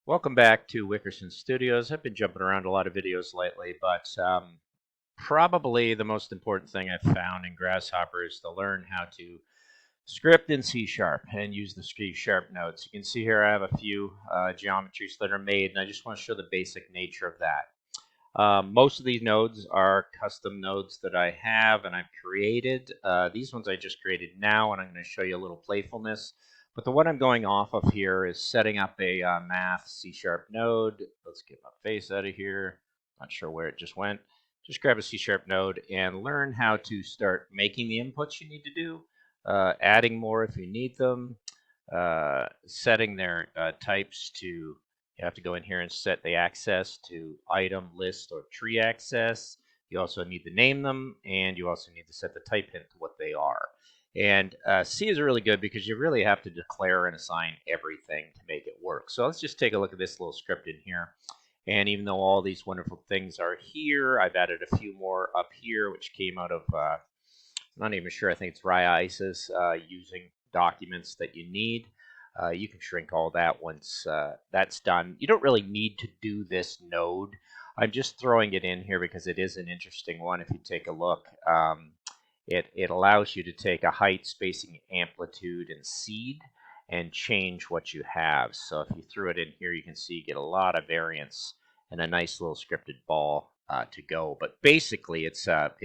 Welcome back to Wickerson Studios. I've been jumping around a lot of videos lately, but probably the most important thing I've found in Grasshopper is to learn how to script in C# and use the C# nodes. You can see here I have a few geometries that are made, and I just want to show the basic nature of that. Most of these nodes are custom nodes that I have and I've created. These ones I just created now, and I'm going to show you a little playfulness. But the one I'm going off of here is setting up a math C# node. Let's get my face out of here. Not sure where it just went. Just grab a C# node and learn how to start making the inputs you need to do, adding more if you need them, setting their types to, you have to go in here and set the access to item, list, or tree access. You also need to name them, and you also need to set the type hint to what they are. And C is really good because you really have to declare and assign everything to make it work. So let's just take a look at this little script in here. And even though all these wonderful things are here, I've added a few more up here, which came out of, I'm not even sure, I think it's RIISIS, using documents that you need. You can shrink all that once that's done. You don't really need to do this node. I'm just throwing it in here because it is an interesting one. If you take a look, it allows you to take a height, spacing, amplitude, and seed and change what you have. So if you threw it in here, you can see you get a lot of variance and a nice little scripted ball to go. But basically, it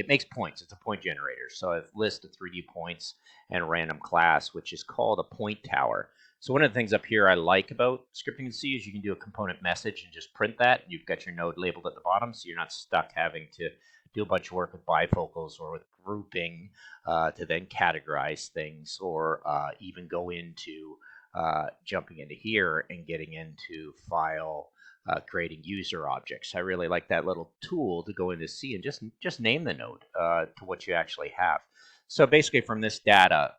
makes points. It's a point generator. So a list of 3D points and a random class, which is called a point tower. So one of the things up here I like about scripting in C is you can do a component message and just print that. You've got your node labeled at the bottom, so you're not stuck having to do a bunch of work with bifocals or with grouping to then categorize things, or even go into jumping into here and getting into file, creating user objects. I really like that little tool to go into C and just name the node to what you actually have. So basically from this data,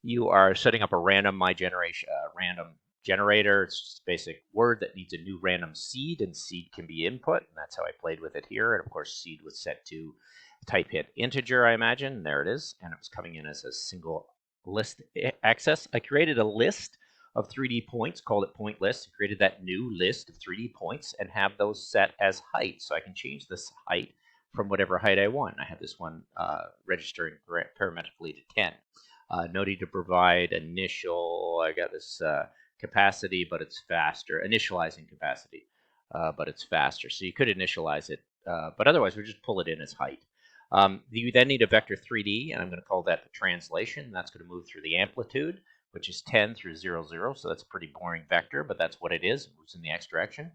you are setting up a random random generator. It's just a basic word that needs a new random seed, and seed can be input, and that's how I played with it here. And of course, seed was set to type hint integer, I imagine, and there it is, and it was coming in as a single list access. I created a list of 3D points, called it point list, and created that new list of 3D points and have those set as height, so I can change this height from whatever height I want. I have this one registering parametrically to 10. No need to provide initial, I got this capacity, but it's faster. Initializing capacity, but it's faster. So you could initialize it, but otherwise we just pull it in as height. You then need a vector 3D, and I'm going to call that the translation. That's going to move through the amplitude, which is 10 through 0, 0. So that's a pretty boring vector, but that's what it is. It moves in the X direction.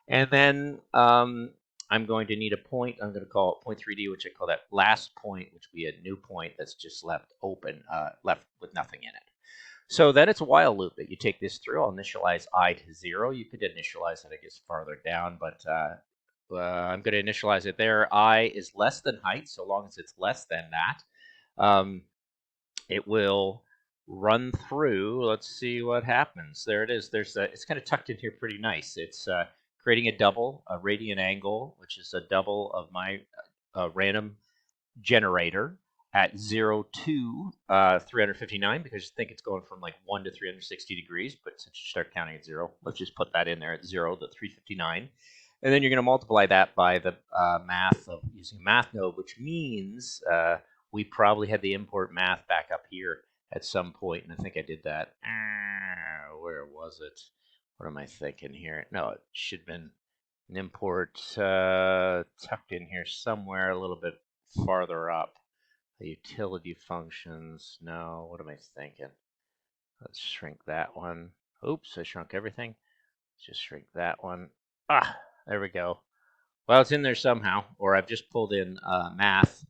And then I'm going to need a point. I'm going to call it point 3D, which I call that last point, which would be a new point that's just left open, left with nothing in it. So then it's a while loop that you take this through. I'll initialize I to 0. You could initialize it, I guess, farther down, but I'm going to initialize it there. I is less than height, so long as it's less than that. It will run through. Let's see what happens. There it is. It's kind of tucked in here pretty nice. It's creating a double, a radian angle, which is a double of my random generator at 0 to 359, because you think it's going from like 1 to 360 degrees, but since you start counting at 0, let's just put that in there at 0 to 359. And then you're going to multiply that by the math of using a math node, which means we probably had the import math back up here at some point, and I think I did that. Where was it? What am I thinking here? No, it should have been an import tucked in here somewhere a little bit farther up. The utility functions. No, what am I thinking? Let's shrink that one. Oops, I shrunk everything. Let's just shrink that one. There we go. Well, it's in there somehow, or I've just pulled in math.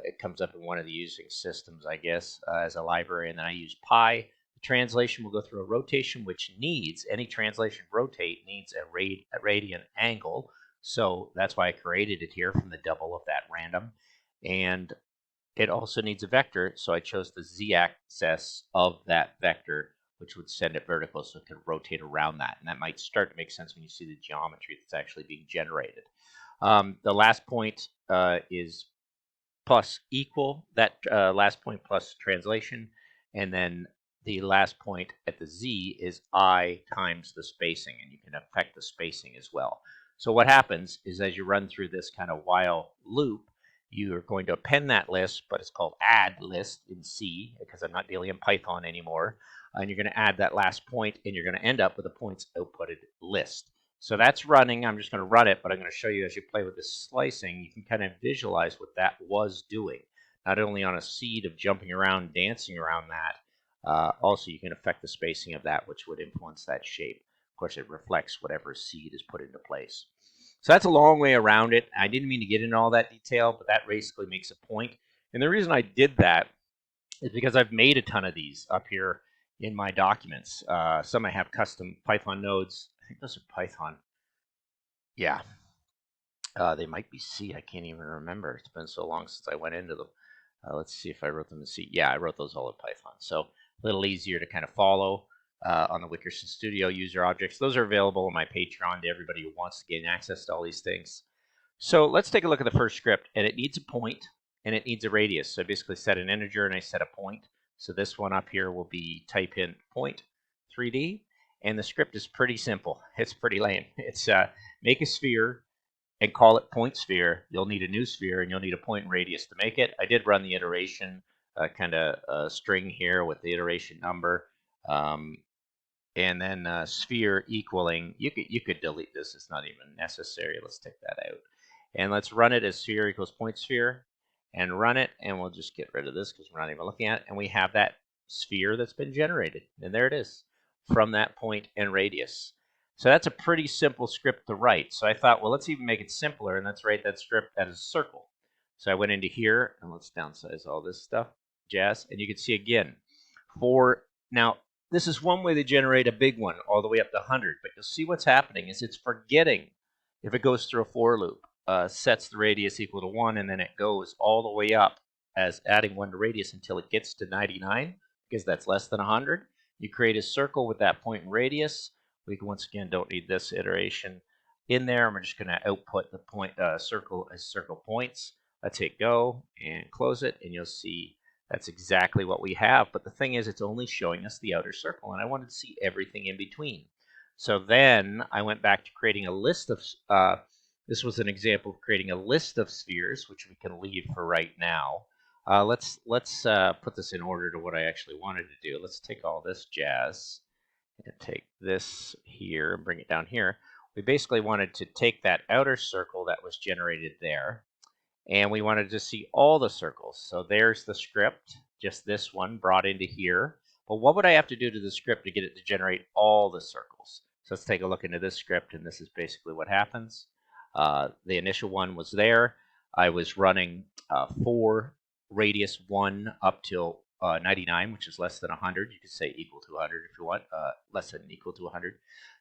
It comes up in one of the using systems, I guess, as a library, and then I use pi. The translation will go through a rotation, which needs, any translation rotate needs a radian angle. So that's why I created it here from the double of that random. And it also needs a vector, so I chose the z-axis of that vector, which would send it vertical so it could rotate around that. And that might start to make sense when you see the geometry that's actually being generated. The last point is plus equal, that last point plus translation, and then the last point at the z is I times the spacing, and you can affect the spacing as well. So what happens is as you run through this kind of while loop, you are going to append that list, but it's called add list in C because I'm not dealing in Python anymore. And you're going to add that last point, and you're going to end up with a points outputted list. So that's running. I'm just going to run it, but I'm going to show you as you play with this slicing, you can kind of visualize what that was doing. Not only on a seed of jumping around, dancing around that, also you can affect the spacing of that, which would influence that shape. Of course, it reflects whatever seed is put into place. So that's a long way around it. I didn't mean to get into all that detail, but that basically makes a point. And the reason I did that is because I've made a ton of these up here in my documents. Some I have custom Python nodes. I think those are Python. Yeah. They might be C. I can't even remember. It's been so long since I went into them. Let's see if I wrote them in C. Yeah, I wrote those all in Python. So a little easier to kind of follow on the Wickerson Studio user objects. Those are available on my Patreon to everybody who wants to gain access to all these things. So let's take a look at the first script. And it needs a point, and it needs a radius. So I basically set an integer, and I set a point. So this one up here will be type in point 3D. And the script is pretty simple. It's pretty lame. It's make a sphere and call it point sphere. You'll need a new sphere, and you'll need a point and radius to make it. I did run the iteration kind of string here with the iteration number, and then sphere equaling. You could delete this. It's not even necessary. Let's take that out, and let's run it as sphere equals point sphere, and run it. And we'll just get rid of this because we're not even looking at it. And we have that sphere that's been generated, and there it is from that point and radius. So that's a pretty simple script to write. So I thought, well, let's even make it simpler, and let's write that script as a circle. So I went into here, and let's downsize all this stuff, jazz. And you can see again, now, this is one way to generate a big one all the way up to 100. But you'll see what's happening is it's forgetting if it goes through a for loop, sets the radius equal to 1, and then it goes all the way up as adding 1 to radius until it gets to 99, because that's less than 100. You create a circle with that point and radius. We once again don't need this iteration in there. We're just going to output the point circle as circle points. Let's hit go and close it, and you'll see that's exactly what we have. But the thing is, it's only showing us the outer circle, and I wanted to see everything in between. So then I went back to creating a list of. This was an example of creating a list of spheres, which we can leave for right now. Let's put this in order to what I actually wanted to do. Let's take all this jazz and take this here and bring it down here. We basically wanted to take that outer circle that was generated there, and we wanted to see all the circles. So there's the script, just this one brought into here. But what would I have to do to the script to get it to generate all the circles? So let's take a look into this script, and this is basically what happens. The initial one was there. I was running for radius 1 up till 99, which is less than 100. You could say equal to 100 if you want, less than equal to 100.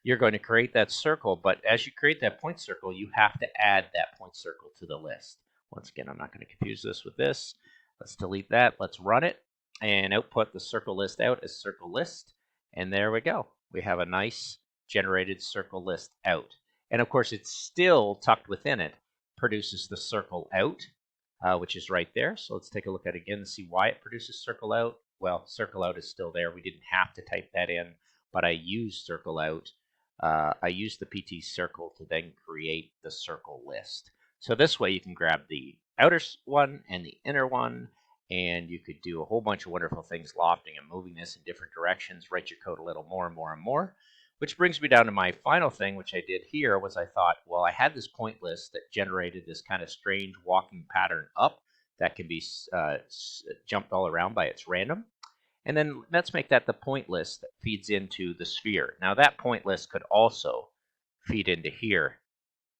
You're going to create that circle, but as you create that point circle, you have to add that point circle to the list. Once again, I'm not going to confuse this with this. Let's delete that. Let's run it and output the circle list out as circle list. And there we go. We have a nice generated circle list out. And of course, it's still tucked within it, produces the circle out, which is right there. So let's take a look at it again and see why it produces circle out. Well, circle out is still there. We didn't have to type that in, but I used circle out. I used the PT circle to then create the circle list. So this way you can grab the outer one and the inner one, and you could do a whole bunch of wonderful things, lofting and moving this in different directions, write your code a little more and more and more. Which brings me down to my final thing, which I did here, was I thought, well, I had this point list that generated this kind of strange walking pattern up that can be jumped all around by its random. And then let's make that the point list that feeds into the sphere. Now that point list could also feed into here.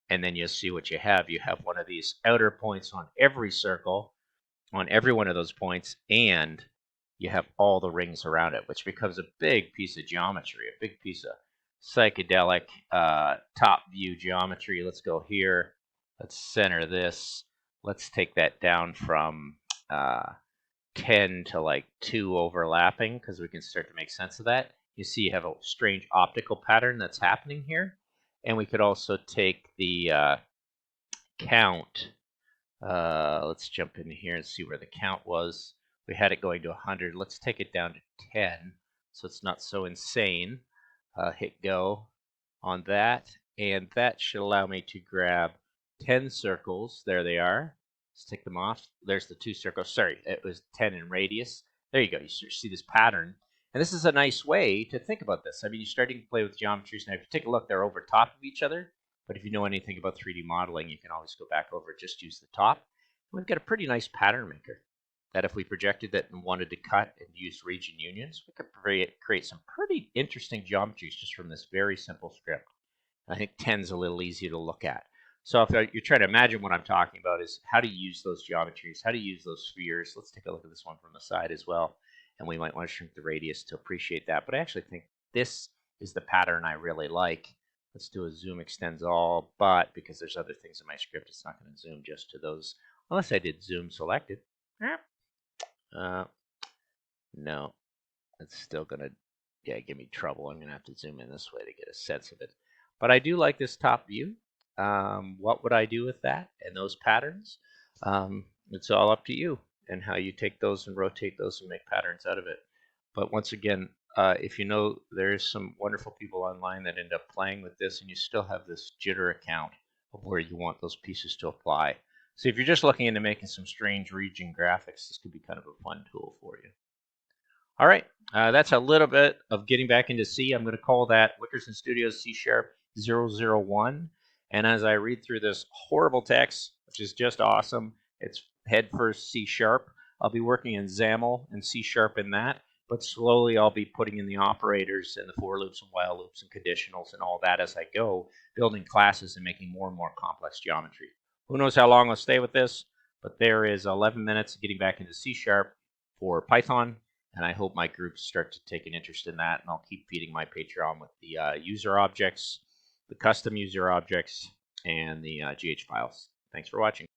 And then you'll see what you have. You have one of these outer points on every circle, on every one of those points, and you have all the rings around it, which becomes a big piece of geometry, a big piece of psychedelic top view geometry. Let's go here. Let's center this. Let's take that down from 10 to like 2 overlapping, because we can start to make sense of that. You see you have a strange optical pattern that's happening here. And we could also take the count. Let's jump in here and see where the count was. We had it going to 100. Let's take it down to 10. so it's not so insane. Hit go on that, and that should allow me to grab 10 circles. There they are. Let's take them off. There's the 2 circles. Sorry, it was 10 in radius. There you go. You see this pattern. And this is a nice way to think about this. I mean, you're starting to play with geometries. Now, if you take a look, they're over top of each other. But if you know anything about 3D modeling, you can always go back over, just use the top. And we've got a pretty nice pattern maker that if we projected it and wanted to cut and use region unions, we could create some pretty interesting geometries just from this very simple script. I think 10's a little easier to look at. So if you're trying to imagine what I'm talking about is how to use those geometries, how to use those spheres. Let's take a look at this one from the side as well. And we might want to shrink the radius to appreciate that. But I actually think this is the pattern I really like. Let's do a zoom extends all, but because there's other things in my script, it's not going to zoom just to those, unless I did zoom selected. No, it's still going to give me trouble. I'm going to have to zoom in this way to get a sense of it. But I do like this top view. What would I do with that and those patterns? It's all up to you and how you take those and rotate those and make patterns out of it. But once again, if you know, there's some wonderful people online that end up playing with this, and you still have this jitter account of where you want those pieces to apply. So if you're just looking into making some strange region graphics, this could be kind of a fun tool for you. All right, that's a little bit of getting back into C. I'm going to call that Wickerson Studios C# 001. And as I read through this horrible text, which is just awesome, it's head first C#. I'll be working in XAML and C# in that, but slowly I'll be putting in the operators and the for loops and while loops and conditionals and all that as I go, building classes and making more and more complex geometry. Who knows how long I'll stay with this, but there is 11 minutes of getting back into C# for Python. And I hope my groups start to take an interest in that, and I'll keep feeding my Patreon with the user objects, the custom user objects, and the GH files. Thanks for watching.